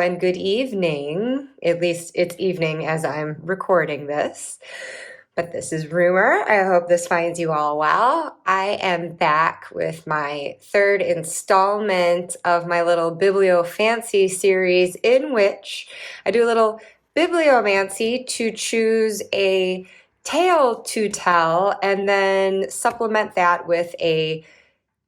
and good evening. At least it's evening as I'm recording this. But this is Rumor. I hope this finds you all well. I am back with my third installment of my little Biblio-Fancy series, in which I do a little bibliomancy to choose a tale to tell and then supplement that with a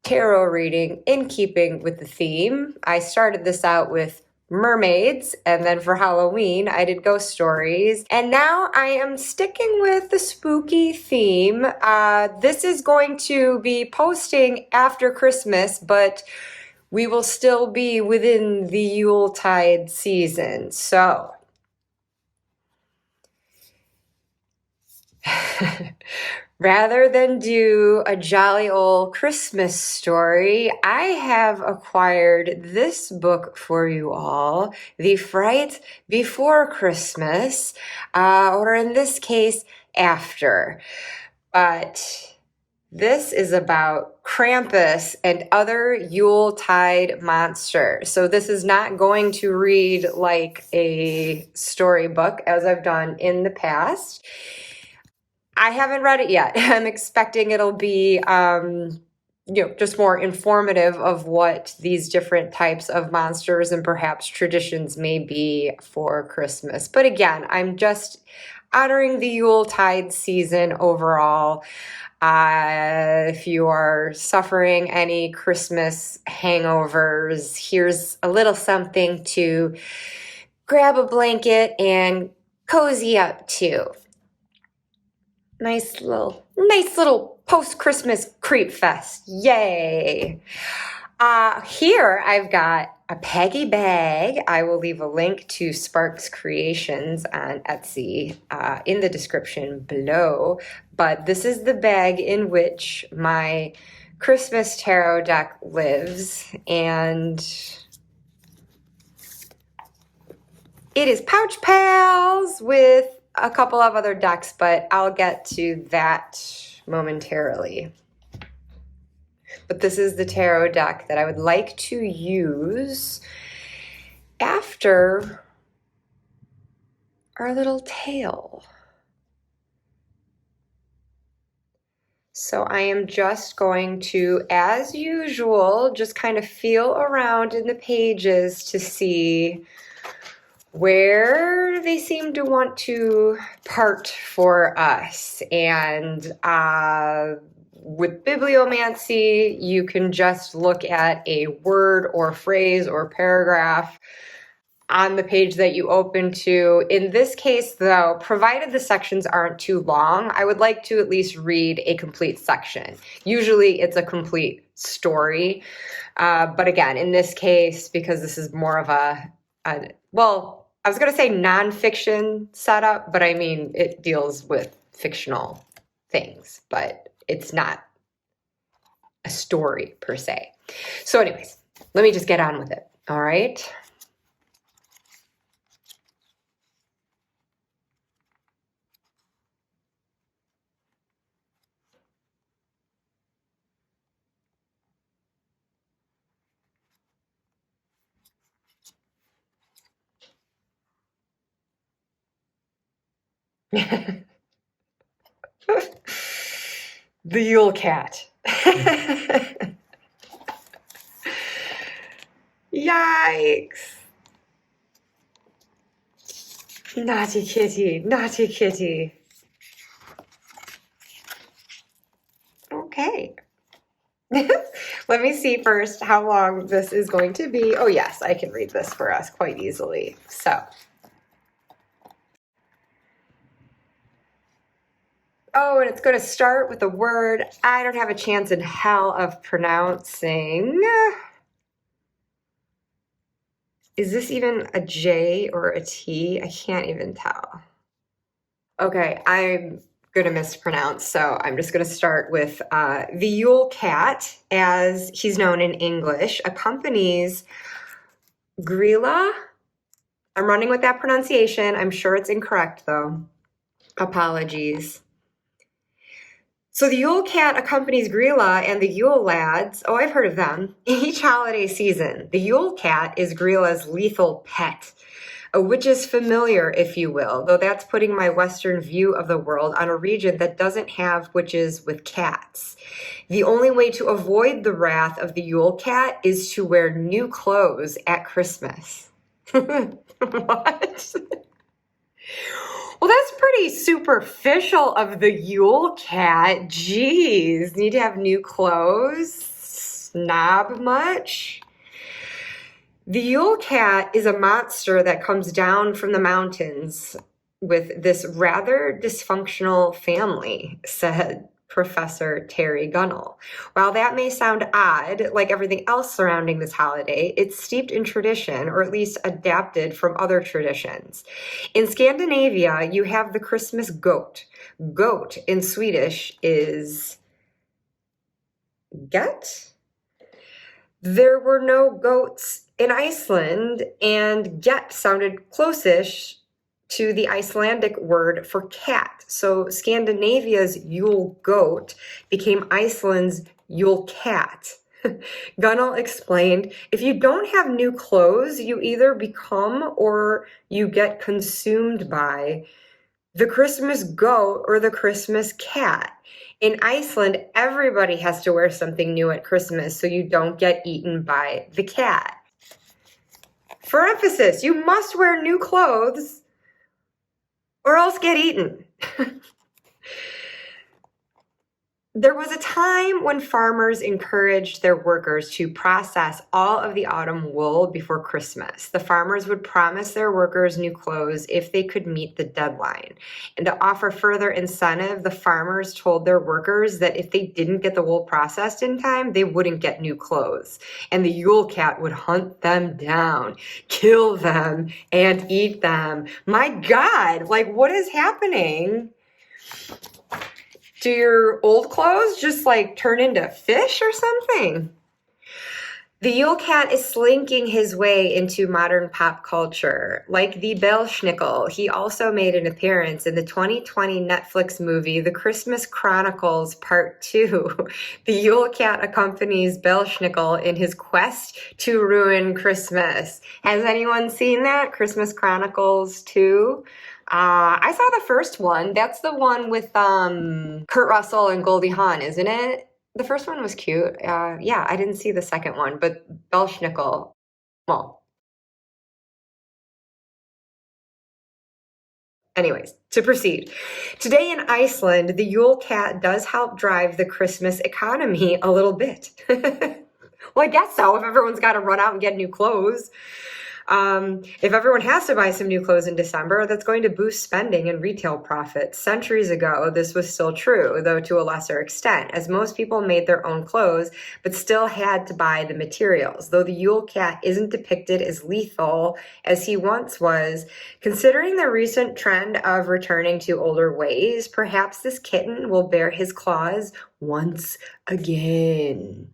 tarot reading in keeping with the theme. I started this out with mermaids, and then for Halloween I did ghost stories, and now I am sticking with the spooky theme. This is going to be posting after Christmas, but we will still be within the Yuletide season, so rather than do a jolly old Christmas story, I have acquired this book for you all, The Fright Before Christmas, or in this case, after. But this is about Krampus and other Yuletide monsters. So this is not going to read like a storybook as I've done in the past. I haven't read it yet. I'm expecting it'll be, just more informative of what these different types of monsters and perhaps traditions may be for Christmas. But again, I'm just honoring the Yuletide season overall. If you are suffering any Christmas hangovers, here's a little something to grab a blanket and cozy up to. Nice little post-Christmas creep fest. Yay. Here I've got a Peggy bag. I will leave a link to Sparks Creations on Etsy in the description below. But this is the bag in which my Christmas tarot deck lives. And it is Pouch Pals with a couple of other decks, but I'll get to that momentarily. But this is the tarot deck that I would like to use after our little tale. So I am just going to, as usual, just kind of feel around in the pages to see where they seem to want to part for us. And with bibliomancy, you can just look at a word or phrase or paragraph on the page that you open to. In this case, though, provided the sections aren't too long, I would like to at least read a complete section. Usually it's a complete story. But again, in this case, because this is more of well, I was going to say nonfiction setup, but I mean, it deals with fictional things, but it's not a story per se. So anyways, let me just get on with it. All right. The Yule Cat. Yikes. Naughty kitty, naughty kitty. Okay. Let me see first how long this is going to be. Oh yes, I can read this for us quite easily. So. Oh, and it's going to start with a word I don't have a chance in hell of pronouncing. Is this even a J or a T? I can't even tell. Okay, I'm going to mispronounce, so I'm just going to start with the Yule Cat, as he's known in English, accompanies Grilla. I'm running with that pronunciation. I'm sure it's incorrect, though. Apologies. So the Yule Cat accompanies Grilla and the Yule Lads. Oh, I've heard of them. Each holiday season, the Yule Cat is Grilla's lethal pet, a witch's familiar, if you will, though that's putting my Western view of the world on a region that doesn't have witches with cats. The only way to avoid the wrath of the Yule Cat is to wear new clothes at Christmas. What? Well, that's pretty superficial of the Yule Cat. Jeez, need to have new clothes? Snob much? The Yule Cat is a monster that comes down from the mountains with this rather dysfunctional family, said Professor Terry Gunnell. While that may sound odd, like everything else surrounding this holiday, it's steeped in tradition, or at least adapted from other traditions. In Scandinavia, you have the Christmas goat. Goat in Swedish is get. There were no goats in Iceland, and get sounded close-ish to the Icelandic word for cat. So Scandinavia's Yule goat became Iceland's Yule cat. Gunnell explained, if you don't have new clothes, you either become or you get consumed by the Christmas goat or the Christmas cat. In Iceland, everybody has to wear something new at Christmas so you don't get eaten by the cat. For emphasis, you must wear new clothes or else get eaten. There was a time when farmers encouraged their workers to process all of the autumn wool before Christmas. The farmers would promise their workers new clothes if they could meet the deadline. And to offer further incentive, the farmers told their workers that if they didn't get the wool processed in time, they wouldn't get new clothes. And the Yule Cat would hunt them down, kill them, and eat them. My God, like, what is happening? Do your old clothes just like turn into fish or something? The Yule Cat is slinking his way into modern pop culture. Like the Belschnickel, he also made an appearance in the 2020 Netflix movie, The Christmas Chronicles Part 2. The Yule Cat accompanies Belschnickel in his quest to ruin Christmas. Has anyone seen that? Christmas Chronicles 2? I saw the first one. That's the one with Kurt Russell and Goldie Hawn, isn't it? The first one was cute. Yeah, I didn't see the second one, but Belschnickel, well. Anyways, to proceed. Today in Iceland, the Yule Cat does help drive the Christmas economy a little bit. Well, I guess so, if everyone's got to run out and get new clothes. If everyone has to buy some new clothes in December, that's going to boost spending and retail profits. Centuries ago, this was still true, though to a lesser extent, as most people made their own clothes, but still had to buy the materials. Though the Yule Cat isn't depicted as lethal as he once was, considering the recent trend of returning to older ways, perhaps this kitten will bear his claws once again.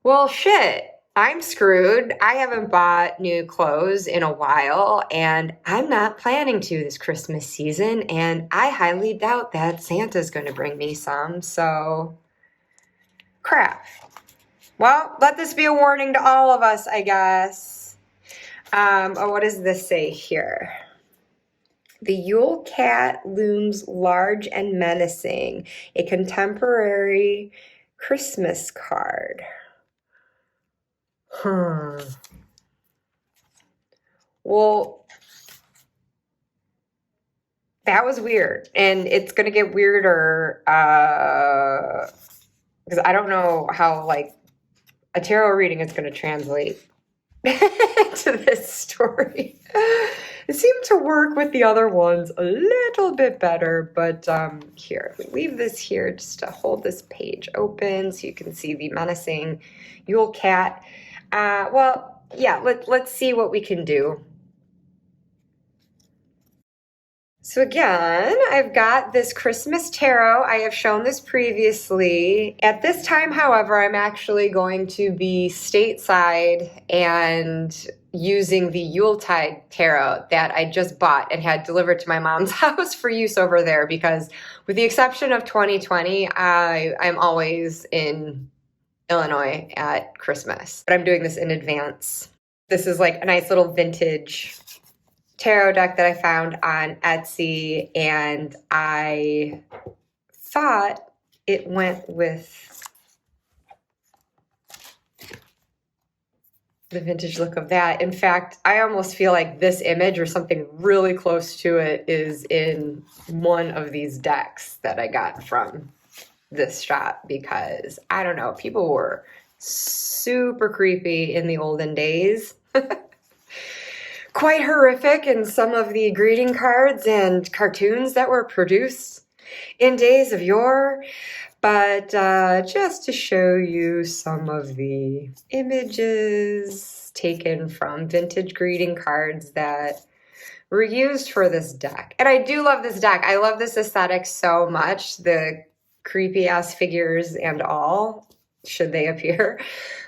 Well, shit. I'm screwed. I haven't bought new clothes in a while, and I'm not planning to this Christmas season, and I highly doubt that Santa's going to bring me some, so crap. Well, let this be a warning to all of us, I guess. What does this say here? The Yule Cat looms large and menacing, a contemporary Christmas card. Well, that was weird, and it's gonna get weirder because I don't know how like a tarot reading is gonna translate to this story. It seemed to work with the other ones a little bit better, but here, we leave this here just to hold this page open so you can see the menacing Yule Cat. Well, yeah, let's see what we can do. So again, I've got this Christmas tarot. I have shown this previously. At this time, however, I'm actually going to be stateside and using the Yuletide tarot that I just bought and had delivered to my mom's house for use over there, because with the exception of 2020, I'm always in Illinois at Christmas, but I'm doing this in advance. This is like a nice little vintage tarot deck that I found on Etsy, and I thought it went with the vintage look of that. In fact, I almost feel like this image or something really close to it is in one of these decks that I got from this shop, because I don't know, people were super creepy in the olden days. Quite horrific in some of the greeting cards and cartoons that were produced in days of yore. But just to show you some of the images taken from vintage greeting cards that were used for this deck. And I do love this deck. I love this aesthetic so much, the creepy ass figures and all, should they appear.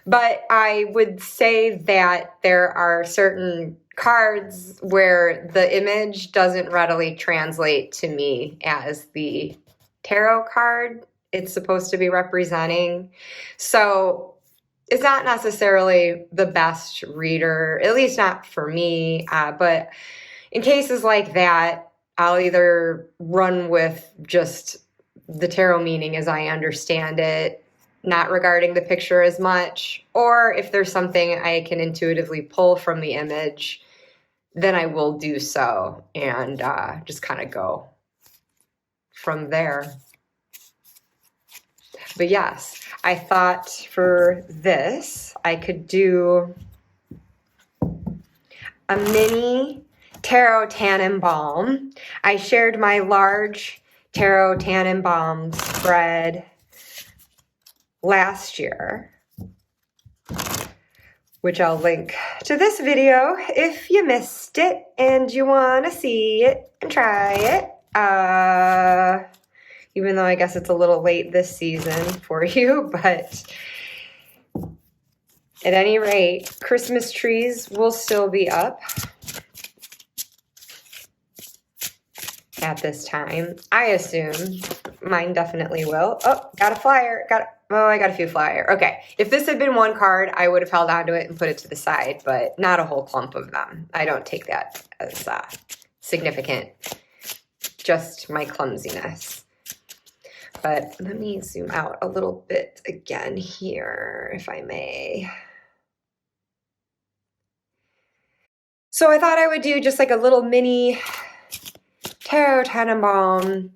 But I would say that there are certain cards where the image doesn't readily translate to me as the tarot card it's supposed to be representing. So it's not necessarily the best reader, at least not for me. But in cases like that, I'll either run with just the tarot meaning as I understand it, not regarding the picture as much, or if there's something I can intuitively pull from the image, then I will do so and just kind of go from there. But yes, I thought for this, I could do a mini tarot Tannenbaum. I shared my large tarot Tannenbaum spread last year, which I'll link to this video if you missed it and you want to see it and try it. Even though I guess it's a little late this season for you, but at any rate, Christmas trees will still be up at this time. I assume mine definitely will. Oh, got a flyer. I got a few flyer. Okay, if this had been one card, I would have held onto it and put it to the side, but not a whole clump of them. I don't take that as significant, just my clumsiness. But let me zoom out a little bit again here, if I may. So I thought I would do just like a little mini tarot Tannenbaum,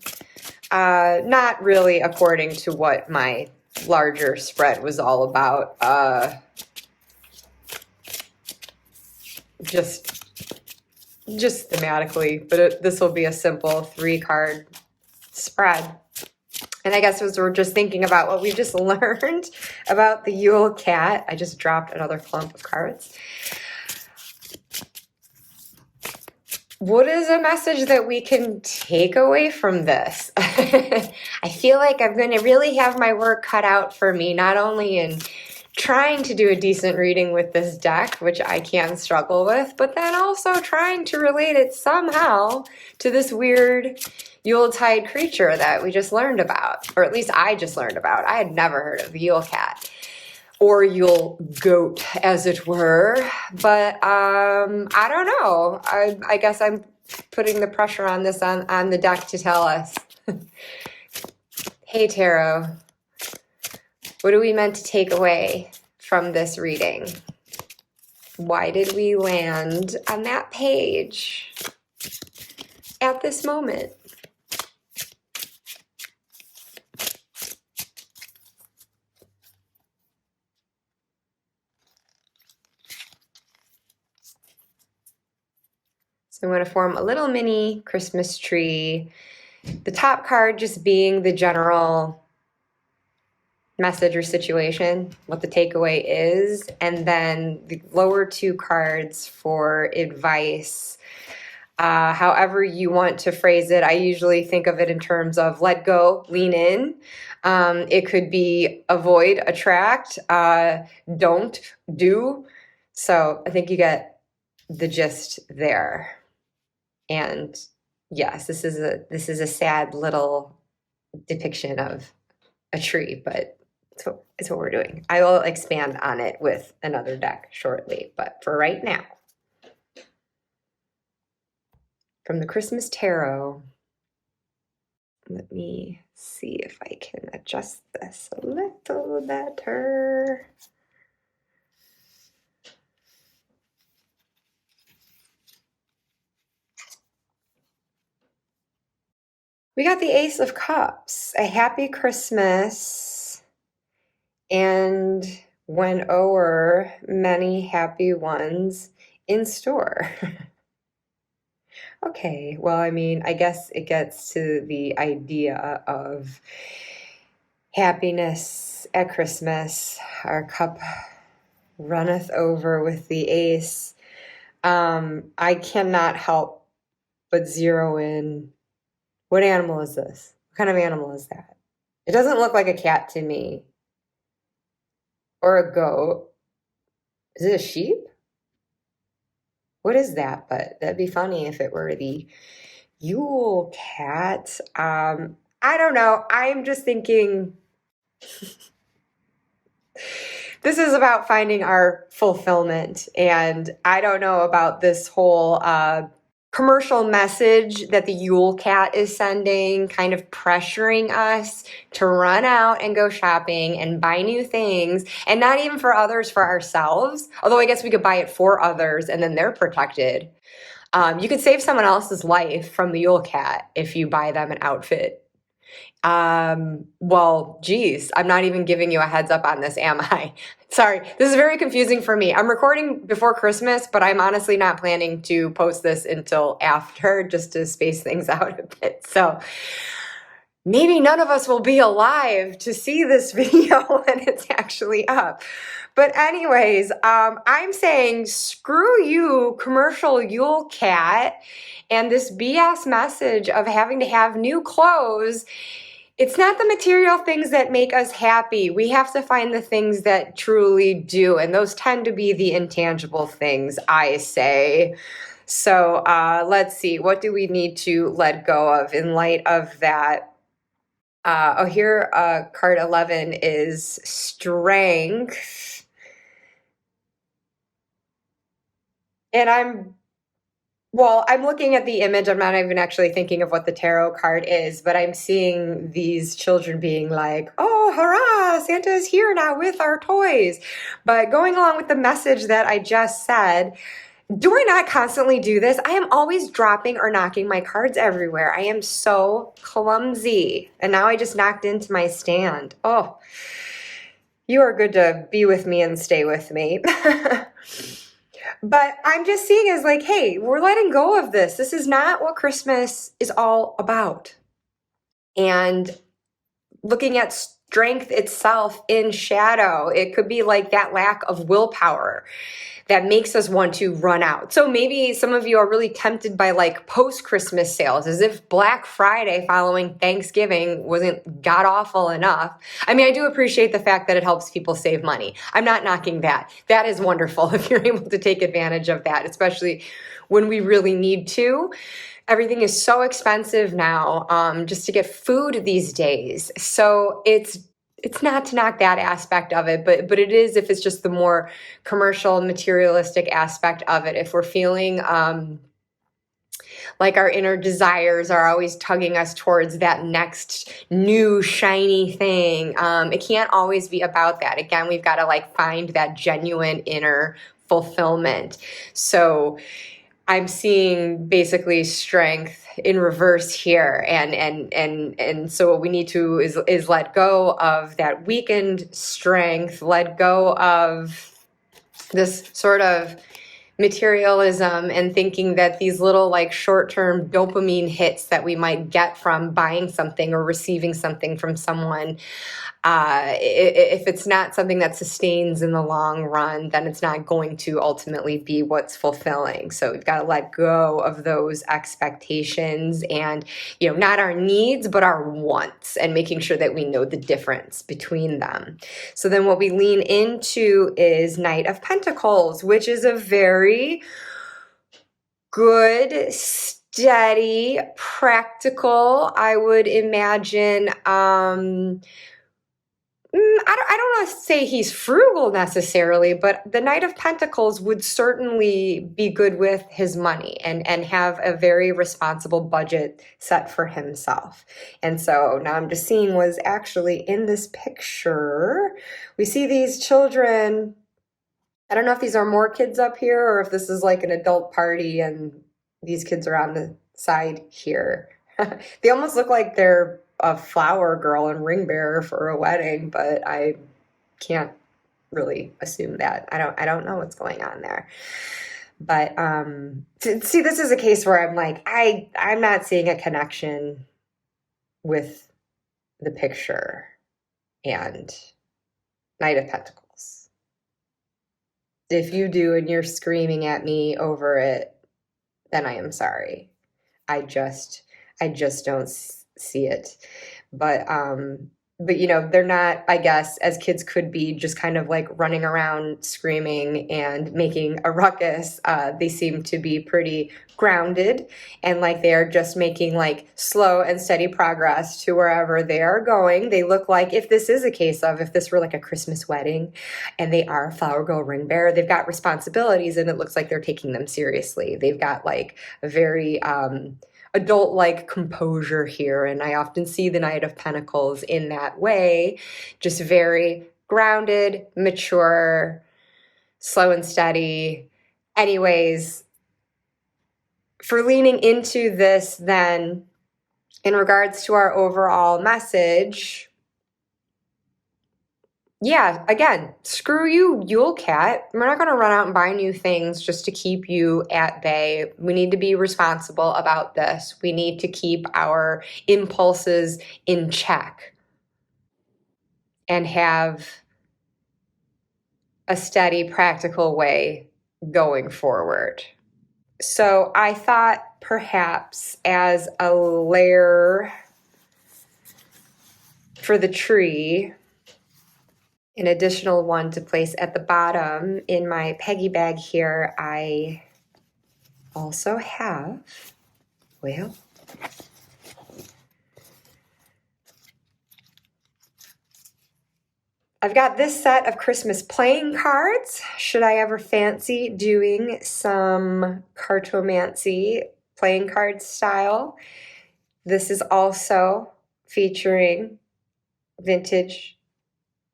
not really according to what my larger spread was all about. Just thematically, but this will be a simple 3-card spread. And I guess as we're just thinking about what we just learned about the Yule Cat, I just dropped another clump of cards. What is a message that we can take away from this? I feel like I'm going to really have my work cut out for me, not only in trying to do a decent reading with this deck, which I can struggle with, but then also trying to relate it somehow to this weird Yuletide creature that we just learned about, or at least I just learned about. I had never heard of the Yule Cat, or Yule Goat, as it were. But I don't know. I guess I'm putting the pressure on this on the deck to tell us. Hey, Tarot, what are we meant to take away from this reading? Why did we land on that page at this moment? So I'm going to form a little mini Christmas tree. The top card just being the general message or situation, what the takeaway is, and then the lower 2 cards for advice. However you want to phrase it, I usually think of it in terms of let go, lean in. It could be avoid, attract, don't, do. So I think you get the gist there. And yes, this is a sad little depiction of a tree, but it's what we're doing. I will expand on it with another deck shortly, but for right now, from the Christmas Tarot, let me see if I can adjust this a little better. We got the Ace of Cups, a happy Christmas, and when o'er, many happy ones in store. Okay, well, I mean, I guess it gets to the idea of happiness at Christmas. Our cup runneth over with the ace. I cannot help but zero in, what animal is this? What kind of animal is that? It doesn't look like a cat to me. Or a goat. Is it a sheep? What is that? But that'd be funny if it were the Yule Cat. I don't know. I'm just thinking this is about finding our fulfillment. And I don't know about this whole commercial message that the Yule Cat is sending, kind of pressuring us to run out and go shopping and buy new things, and not even for others, for ourselves. Although I guess we could buy it for others and then they're protected. You could save someone else's life from the Yule Cat if you buy them an outfit. Well, geez, I'm not even giving you a heads up on this, am I? Sorry, this is very confusing for me. I'm recording before Christmas, but I'm honestly not planning to post this until after, just to space things out a bit. So maybe none of us will be alive to see this video when it's actually up. But anyways, I'm saying screw you, commercial Yule Cat, and this BS message of having to have new clothes. It's not the material things that make us happy. We have to find the things that truly do, and those tend to be the intangible things, I say. So let's see, what do we need to let go of in light of that? Here, card 11 is strength. And I'm looking at the image. I'm not even actually thinking of what the tarot card is, but I'm seeing these children being like, oh, hurrah, Santa is here now with our toys. But going along with the message that I just said, do I not constantly do this? I am always dropping or knocking my cards everywhere. I am so clumsy. And now I just knocked into my stand. Oh, you are good to be with me and stay with me. But I'm just seeing as like, hey, we're letting go of this. This is not what Christmas is all about. And looking at strength itself in shadow, it could be like that lack of willpower that makes us want to run out. So maybe some of you are really tempted by like post-Christmas sales, as if Black Friday following Thanksgiving wasn't god-awful enough. I mean, I do appreciate the fact that it helps people save money. I'm not knocking that. That is wonderful if you're able to take advantage of that, especially when we really need to. Everything is so expensive now, just to get food these days. So it's not to knock that aspect of it, but it is if it's just the more commercial, materialistic aspect of it. If we're feeling like our inner desires are always tugging us towards that next new shiny thing, it can't always be about that. Again, we've got to like find that genuine inner fulfillment. So I'm seeing basically strength in reverse here, and so what we need to is let go of that weakened strength, let go of this sort of materialism and thinking that these little like short-term dopamine hits that we might get from buying something or receiving something from someone, if it's not something that sustains in the long run, then it's not going to ultimately be what's fulfilling. So we've got to let go of those expectations and, not our needs, but our wants, and making sure that we know the difference between them. So then what we lean into is Knight of Pentacles, which is a very good, steady, practical. I would imagine, I don't want to say he's frugal necessarily, but the Knight of Pentacles would certainly be good with his money and have a very responsible budget set for himself. And so now I'm just seeing was actually in this picture. We see these children. I don't know if these are more kids up here or if this is like an adult party and these kids are on the side here. They almost look like they're a flower girl and ring bearer for a wedding, but I can't really assume that. I don't know what's going on there. But see, this is a case where I'm like, I'm not seeing a connection with the picture and Knight of Pentacles. If you do and you're screaming at me over it, then I am sorry. I just don't see it. But you know, they're not, I guess, as kids could be, just kind of like running around screaming and making a ruckus. They seem to be pretty grounded and like they're just making like slow and steady progress to wherever they are going. They look like, if this is a case of, if this were like a Christmas wedding and they are a flower girl ring bearer, they've got responsibilities and it looks like they're taking them seriously. They've got like a very adult-like composure here, and I often see the Knight of Pentacles in that way, just very grounded, mature, slow and steady. Anyways, for leaning into this then, in regards to our overall message, yeah, again, screw you, Yule Cat. We're not going to run out and buy new things just to keep you at bay. We need to be responsible about this. We need to keep our impulses in check and have a steady, practical way going forward. So I thought perhaps as a layer for the tree, an additional one to place at the bottom in my Peggy bag here, I also have, well, I've got this set of Christmas playing cards. Should I ever fancy doing some cartomancy playing card style? This is also featuring vintage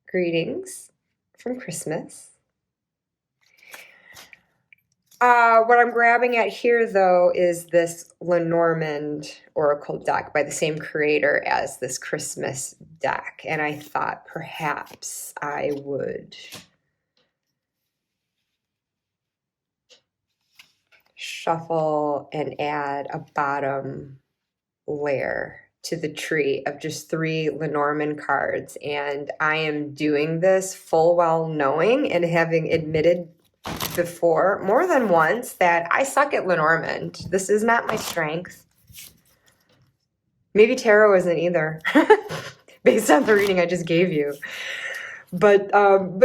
greetings from Christmas. What I'm grabbing at here, though, is this Lenormand Oracle deck by the same creator as this Christmas deck. And I thought perhaps I would shuffle and add a bottom layer to the tree of just 3 Lenormand cards. And I am doing this full well knowing and having admitted before more than once that I suck at Lenormand. This is not my strength. Maybe tarot isn't either, based on the reading I just gave you. But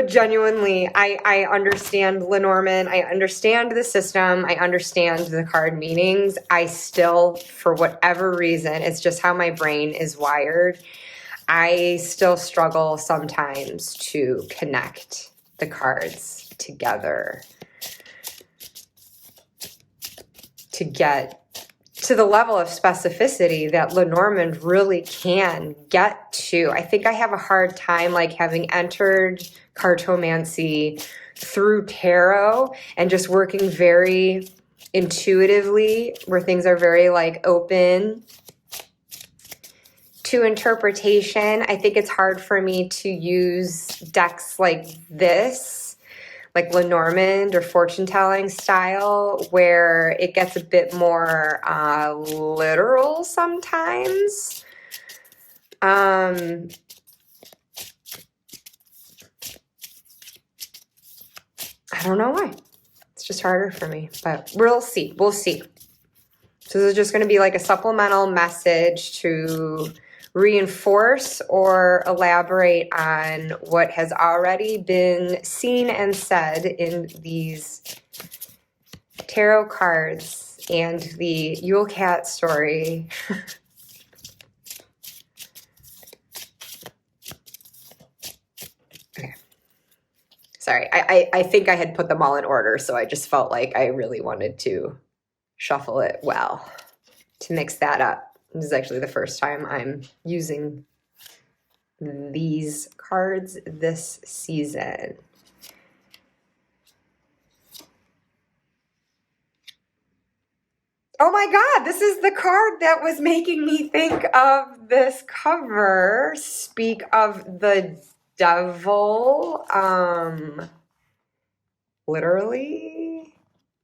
genuinely, I understand Lenormand. I understand the system. I understand the card meanings. I still, for whatever reason, it's just how my brain is wired. I still struggle sometimes to connect the cards together to get to the level of specificity that Lenormand really can get to. I think I have a hard time like having entered cartomancy through tarot and just working very intuitively where things are very like open to interpretation. I think it's hard for me to use decks like this, like Lenormand or fortune-telling style, where it gets a bit more literal sometimes. I don't know why. It's just harder for me, but we'll see. We'll see. So this is just going to be like a supplemental message to reinforce or elaborate on what has already been seen and said in these tarot cards and the Yule Cat story. Okay. Sorry, I think I had put them all in order, so I just felt like I really wanted to shuffle it well to mix that up. This is actually the first time I'm using these cards this season. Oh my God, this is the card that was making me think of this cover. Speak of the devil. Literally.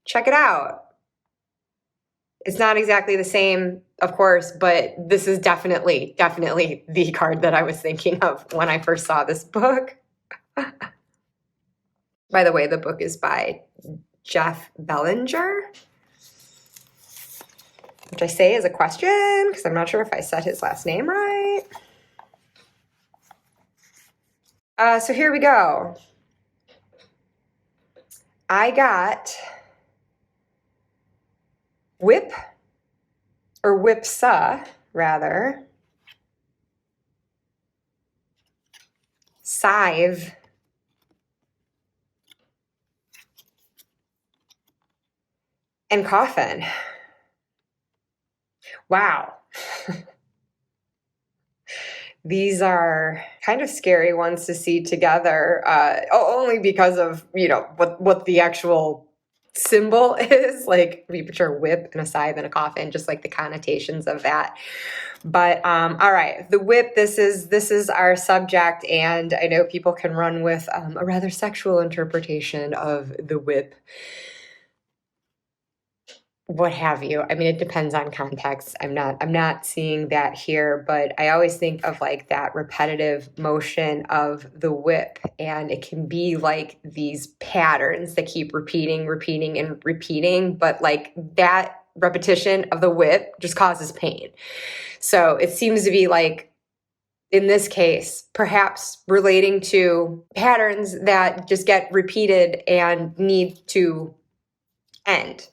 Check it out. It's not exactly the same, of course, but this is definitely the card that I was thinking of when I first saw this book. By the way, the book is by Jeff Bellinger, which I say is a question because I'm not sure if I said his last name right. So here we go. I got whip, or whipsa, rather, scythe, and coffin. Wow. These are kind of scary ones to see together, only because of, you know, what the actual symbol is. Like, if you picture a whip and a scythe and a coffin, just like the connotations of that. But all right, the whip, this is our subject, and I know people can run with a rather sexual interpretation of the whip. What have you. I mean, it depends on context. I'm not seeing that here, but I always think of like that repetitive motion of the whip, and it can be like these patterns that keep repeating, and repeating, but like that repetition of the whip just causes pain. So it seems to be like, in this case, perhaps relating to patterns that just get repeated and need to end.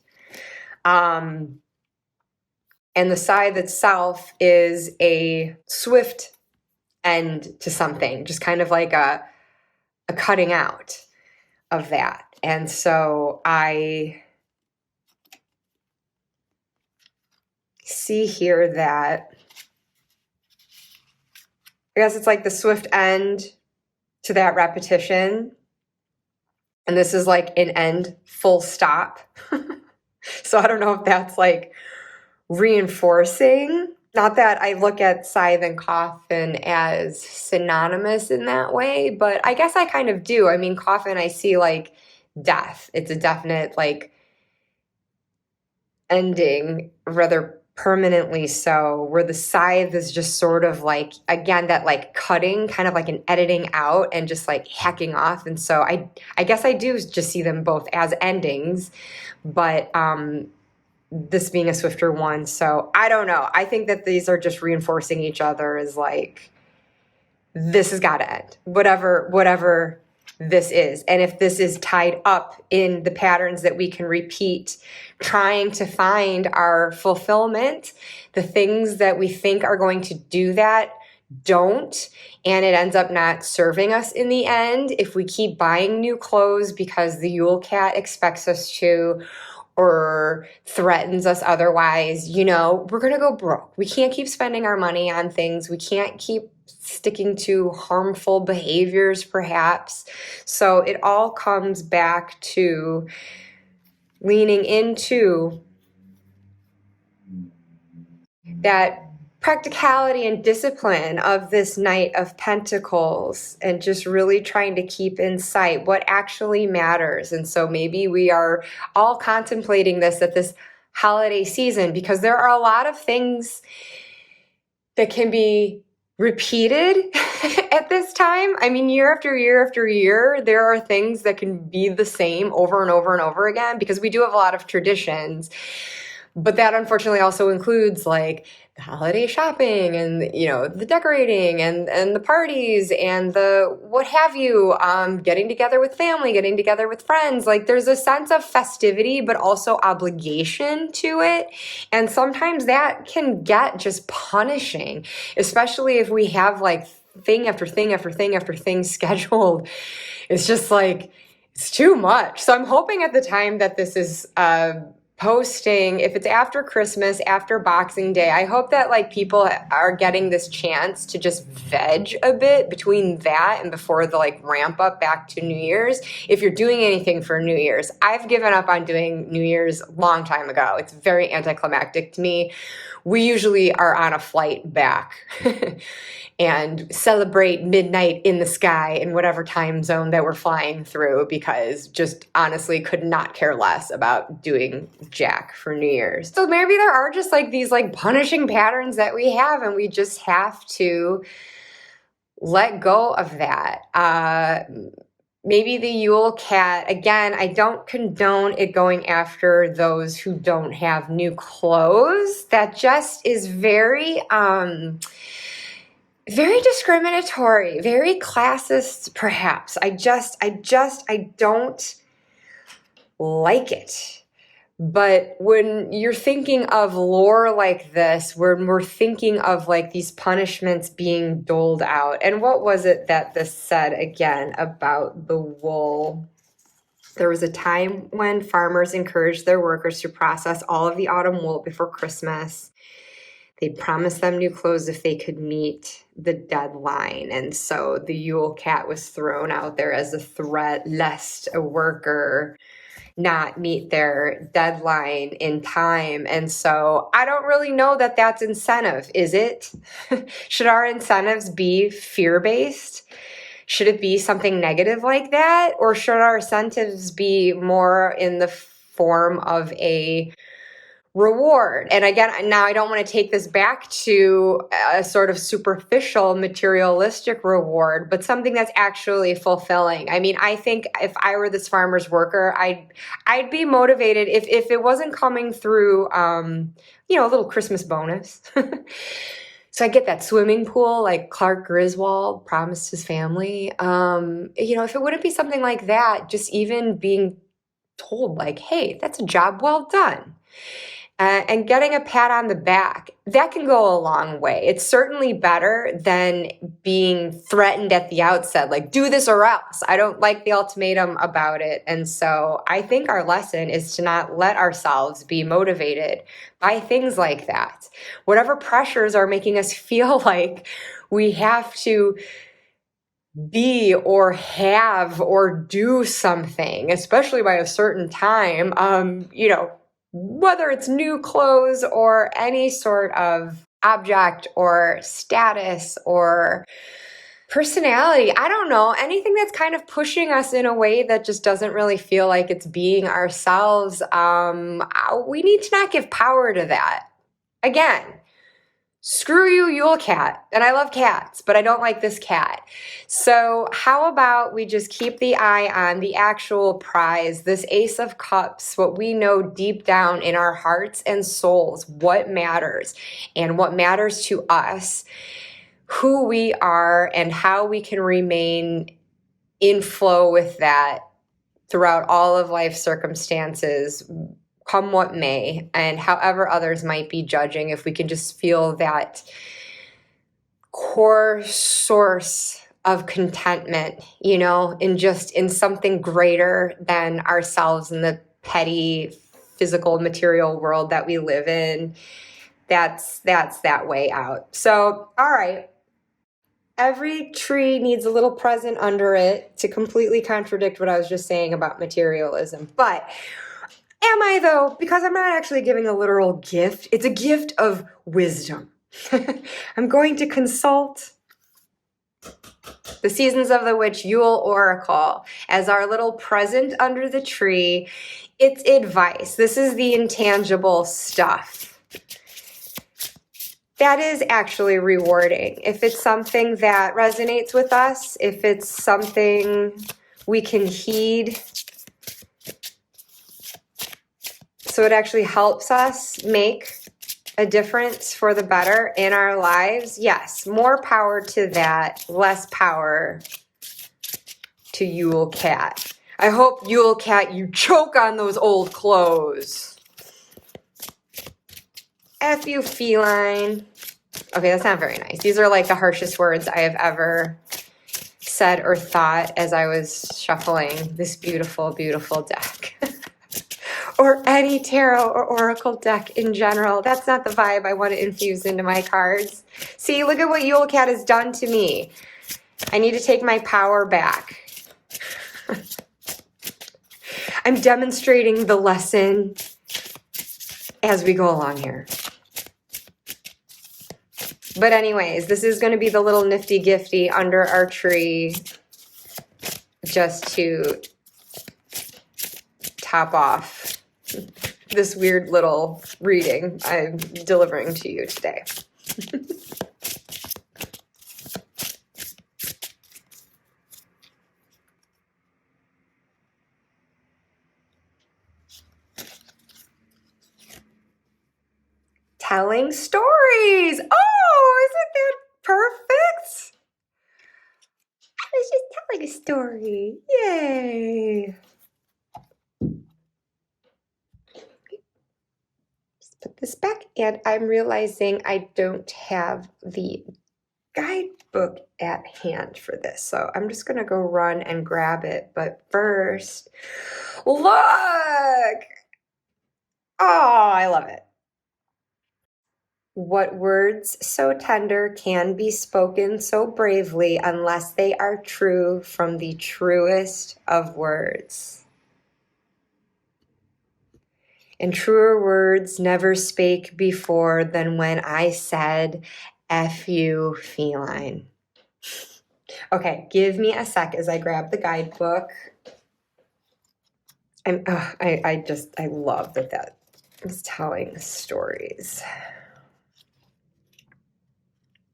And the scythe itself is a swift end to something, just kind of like a cutting out of that. And so I see here that, I guess it's like the swift end to that repetition. And this is like an end full stop. So I don't know if that's like reinforcing. Not that I look at scythe and coffin as synonymous in that way, but I guess I kind of do. I mean, coffin, I see like death. It's a definite like ending, rather permanently so, where the scythe is just sort of like, again, that like cutting, kind of like an editing out and just like hacking off. And so I guess I do just see them both as endings, but this being a swifter one. So I don't know. I think that these are just reinforcing each other as like, this has got to end, whatever this is. And if this is tied up in the patterns that we can repeat, trying to find our fulfillment, the things that we think are going to do that don't, and it ends up not serving us in the end. If we keep buying new clothes because the Yule Cat expects us to, or threatens us otherwise, you know, we're going to go broke. We can't keep spending our money on things. We can't keep sticking to harmful behaviors, perhaps. So it all comes back to leaning into that practicality and discipline of this Knight of Pentacles, and just really trying to keep in sight what actually matters. And so maybe we are all contemplating this at this holiday season, because there are a lot of things that can be repeated at this time. I mean, year after year after year, there are things that can be the same over and over and over again, because we do have a lot of traditions. But that unfortunately also includes like the holiday shopping and, you know, the decorating and the parties and the what have you, getting together with family, getting together with friends. Like there's a sense of festivity, but also obligation to it. And sometimes that can get just punishing, especially if we have like thing after thing after thing after thing scheduled. It's just like, it's too much. So I'm hoping at the time that this is posting, if it's after Christmas, after Boxing Day, I hope that like people are getting this chance to just veg a bit between that and before the like ramp up back to New Year's. If you're doing anything for New Year's, I've given up on doing New Year's a long time ago. It's very anticlimactic to me. We usually are on a flight back and celebrate midnight in the sky in whatever time zone that we're flying through, because just honestly could not care less about doing jack for New Year's. So maybe there are just like these like punishing patterns that we have, and we just have to let go of that. Maybe the Yule Cat, again, I don't condone it going after those who don't have new clothes. That just is very, very discriminatory, very classist, perhaps. I don't like it. But when you're thinking of lore like this, when we're thinking of like these punishments being doled out, and what was it that this said again about the wool? There was a time when farmers encouraged their workers to process all of the autumn wool before Christmas. They'd promise them new clothes if they could meet the deadline. And so the Yule Cat was thrown out there as a threat lest a worker not meet their deadline in time. And so I don't really know that that's incentive, is it? Should our incentives be fear-based? Should it be something negative like that? Or should our incentives be more in the form of a reward? And again, now I don't want to take this back to a sort of superficial materialistic reward, but something that's actually fulfilling. I mean, I think if I were this farmer's worker, I'd be motivated if it wasn't coming through, you know, a little Christmas bonus. So I get that swimming pool like Clark Griswold promised his family. You know, if it wouldn't be something like that, just even being told like, hey, that's a job well done. And getting a pat on the back, that can go a long way. It's certainly better than being threatened at the outset, like, do this or else. I don't like the ultimatum about it. And so I think our lesson is to not let ourselves be motivated by things like that. Whatever pressures are making us feel like we have to be or have or do something, especially by a certain time, you know, whether it's new clothes or any sort of object or status or personality, I don't know, anything that's kind of pushing us in a way that just doesn't really feel like it's being ourselves, we need to not give power to that. Again, screw you, Yule Cat. And I love cats, but I don't like this cat. So how about we just keep the eye on the actual prize, this Ace of Cups, what we know deep down in our hearts and souls, what matters and what matters to us, who we are and how we can remain in flow with that throughout all of life's circumstances, come what may, and however others might be judging, if we can just feel that core source of contentment, you know, in something greater than ourselves in the petty physical material world that we live in. That's that way out. So, all right. Every tree needs a little present under it, to completely contradict what I was just saying about materialism. But am I, though? Because I'm not actually giving a literal gift. It's a gift of wisdom. I'm going to consult the Seasons of the Witch Yule Oracle as our little present under the tree. It's advice. This is the intangible stuff that is actually rewarding. If it's something that resonates with us, if it's something we can heed, so it actually helps us make a difference for the better in our lives, yes, more power to that, less power to Yule Cat. I hope, Yule Cat, you choke on those old clothes. F you, feline. Okay, that's not very nice. These are like the harshest words I have ever said or thought as I was shuffling this beautiful, beautiful deck. Or any tarot or oracle deck in general. That's not the vibe I want to infuse into my cards. See, look at what Yule Cat has done to me. I need to take my power back. I'm demonstrating the lesson as we go along here. But anyways, this is going to be the little nifty gifty under our tree just to top off this weird little reading I'm delivering to you today. Telling stories. Oh, isn't that perfect? I was just telling a story. Yay. Just put this back, and I'm realizing I don't have the guidebook at hand for this, so I'm just gonna go run and grab it. But first, look! Oh, I love it. What words so tender can be spoken so bravely unless they are true from the truest of words? And truer words never spake before than when I said, F you, feline. Okay, give me a sec as I grab the guidebook. I love that is telling stories.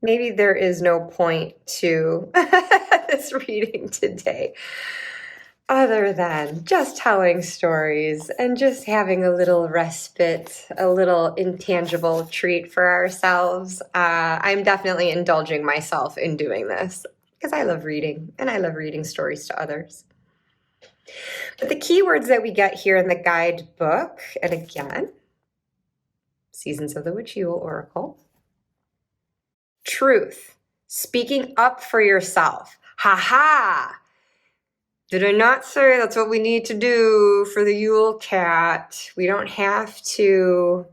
Maybe there is no point to this reading today other than just telling stories and just having a little respite, a little intangible treat for ourselves. I'm definitely indulging myself in doing this because I love reading and I love reading stories to others. But the keywords that we get here in the guidebook, and again, Seasons of the Witch Yule Oracle. Truth, speaking up for yourself. Ha ha! Did I not say that's what we need to do for the Yule Cat? We don't have to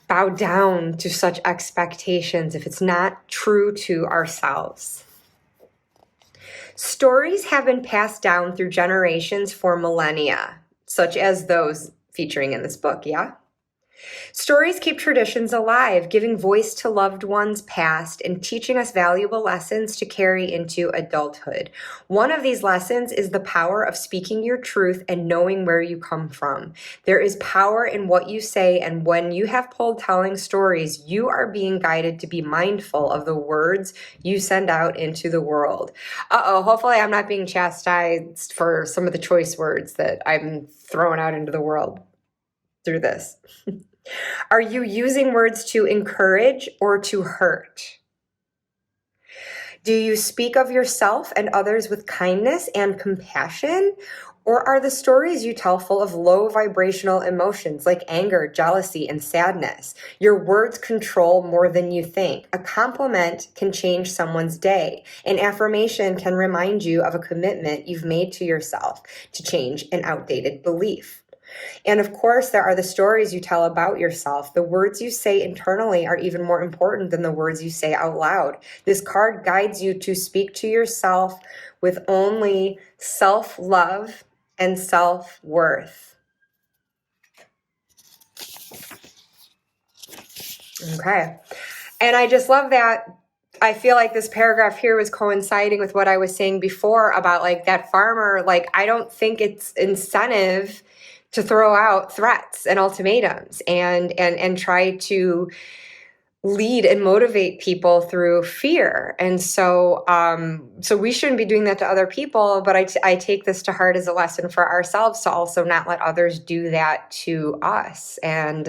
bow down to such expectations if it's not true to ourselves. Stories have been passed down through generations for millennia, such as those featuring in this book, yeah? Stories keep traditions alive, giving voice to loved ones past and teaching us valuable lessons to carry into adulthood. One of these lessons is the power of speaking your truth and knowing where you come from. There is power in what you say, and when you have pulled telling stories, you are being guided to be mindful of the words you send out into the world. Hopefully I'm not being chastised for some of the choice words that I'm throwing out into the world through this. Are you using words to encourage or to hurt? Do you speak of yourself and others with kindness and compassion? Or are the stories you tell full of low vibrational emotions like anger, jealousy, and sadness? Your words control more than you think. A compliment can change someone's day. An affirmation can remind you of a commitment you've made to yourself to change an outdated belief. And of course, there are the stories you tell about yourself. The words you say internally are even more important than the words you say out loud. This card guides you to speak to yourself with only self-love and self-worth. Okay. And I just love that. I feel like this paragraph here was coinciding with what I was saying before about like that farmer. Like, I don't think it's incentive to throw out threats and ultimatums and try to lead and motivate people through fear. And so so we shouldn't be doing that to other people, but I take this to heart as a lesson for ourselves to also not let others do that to us. And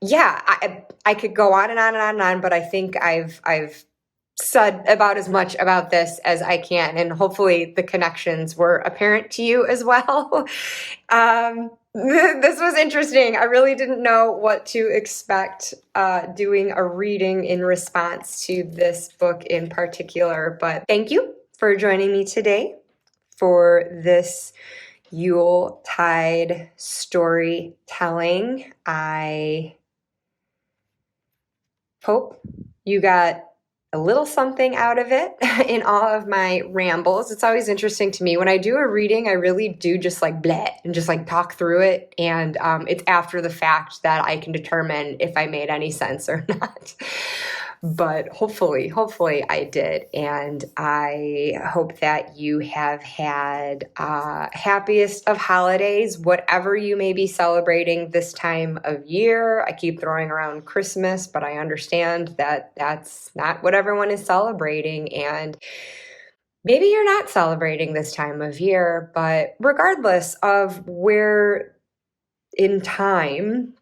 yeah, I could go on and on and on and on, but I think I've said about as much about this as I can, and hopefully the connections were apparent to you as well. This was interesting. I really didn't know what to expect doing a reading in response to this book in particular, but thank you for joining me today for this Yuletide storytelling. I hope you got a little something out of it in all of my rambles. It's always interesting to me. When I do a reading, I really do just like bleh and just like talk through it. And it's after the fact that I can determine if I made any sense or not. But hopefully I did. And I hope that you have had happiest of holidays, whatever you may be celebrating this time of year. I keep throwing around Christmas, but I understand that that's not what everyone is celebrating. And maybe you're not celebrating this time of year, but regardless of where in time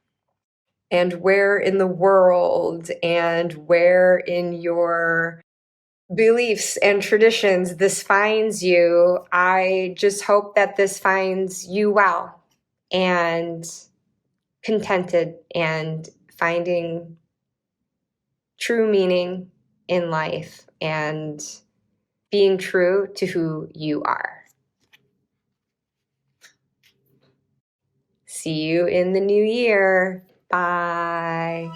and where in the world and where in your beliefs and traditions this finds you, I just hope that this finds you well and contented and finding true meaning in life and being true to who you are. See you in the new year. Bye.